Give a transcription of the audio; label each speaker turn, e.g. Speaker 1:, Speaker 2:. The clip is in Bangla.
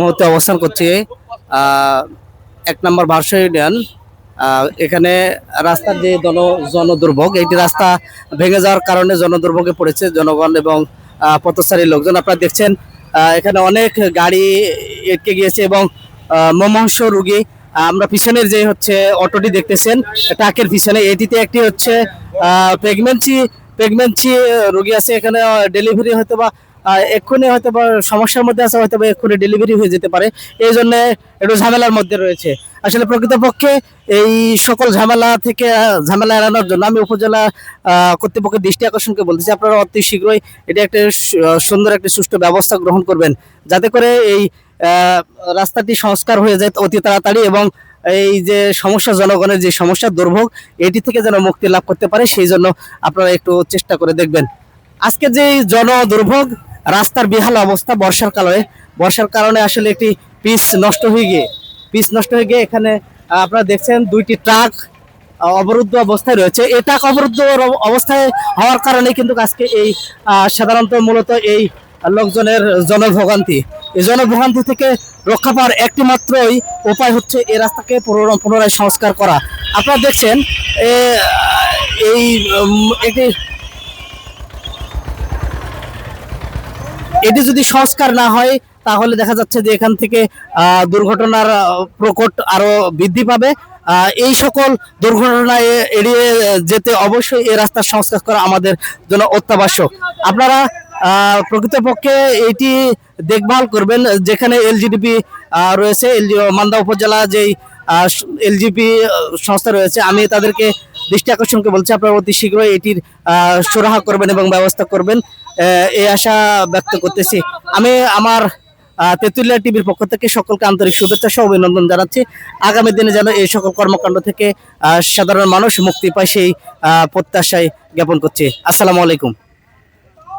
Speaker 1: মুহূর্তে অবস্থান করছি আহ, 1 নম্বর ভার্সন ইউনিয়ন। এখানে রাস্তার যে জনদুর্ভোগ, এইটি রাস্তা ভেঙে যাওয়ার কারণে জনদুর্ভোগে পড়েছে জনগণ এবং পথচারী লোকজন। আপনারা দেখছেন এখানে অনেক গাড়ি আটকে গিয়েছে এবং মুমূর্ষু রোগী। আমরা পিছনের যে হচ্ছে অটোটি দেখতেছেন, ট্রাকের পিছনে এটিতে একটি হচ্ছে প্রেগনেন্সি প্রেগনেন্সি রোগী আছে। এখানে ডেলিভারি হয়তো বা এক্ষুনি হয়তো বা সমস্যার মধ্যে আছে, হয়তো বা এক্ষুনি ডেলিভারি হয়ে যেতে পারে। এই জন্য একটু ঝামেলার মধ্যে রয়েছে। আসলে প্রকৃতপক্ষে এই সকল ঝামেলা এড়ানোর জন্য আমি উপজেলা কর্তৃপক্ষের দৃষ্টি আকর্ষণকে বলতেছি, আপনারা অতি শীঘ্রই এটা একটা সুন্দর একটা সুষ্ঠু ব্যবস্থা গ্রহণ করবেন, যাতে করে এই রাস্তাটি সংস্কার হয়ে যায় অতি তাড়াতাড়ি এবং এই যে সমস্যা, জনগণের যে সমস্যা দুর্ভোগ, এটি থেকে যেন মুক্তি লাভ করতে পারে, সেই জন্য আপনারা একটু চেষ্টা করে দেখবেন। আজকে যে জন দুর্ভোগ, রাস্তার বেহাল অবস্থা, বর্ষার কারণে আসলে একটি পিচ নষ্ট হয়ে গিয়ে এখানে আপনারা দেখছেন 2টি ট্রাক অবরুদ্ধ অবস্থায় রয়েছে। এই ট্রাক অবরুদ্ধ অবস্থায় হওয়ার কারণে কিন্তু আজকে এই সাধারণত মূলত এই লোকজনের জনভোগান্তি। এই জনভোগান্তি থেকে রক্ষা পাওয়ার একটি মাত্রই উপায় হচ্ছে এই রাস্তাকে পুনরায় সংস্কার করা। আপনারা দেখছেন এই একটি এটি যদি সংস্কার না হয়, তাহলে দেখা যাচ্ছে যে এখান থেকে দুর্ঘটনার প্রকট আরো বৃদ্ধি পাবে। এই সকল দুর্ঘটনায় এড়িয়ে যেতে অবশ্যই এই রাস্তার সংস্কার করা আমাদের জন্য অত্যাবশ্যক। আপনারা প্রকৃতপক্ষে এটি দেখভাল করবেন। যেখানে এলজিডিপি রয়েছে, মান্দা উপজেলা যেই এলজিপি সংস্থা রয়েছে, আমি তাদেরকে দৃষ্টি আকর্ষণকে বলছি, আপনারা অতি শীঘ্রই এটির সুরাহা করবেন এবং ব্যবস্থা করবেন, এই আশা ব্যক্ত করতেছি। আমি আমার তেঁতুলিয়া টিভির পক্ষ থেকে সকলকে আন্তরিক শুভেচ্ছা সহ অভিনন্দন জানাচ্ছি। আগামী দিনে যেন এই সকল কর্মকাণ্ড থেকে সাধারণ মানুষ মুক্তি পায়, সেই প্রত্যাশায় জ্ঞাপন করছি। আসসালামু আলাইকুম।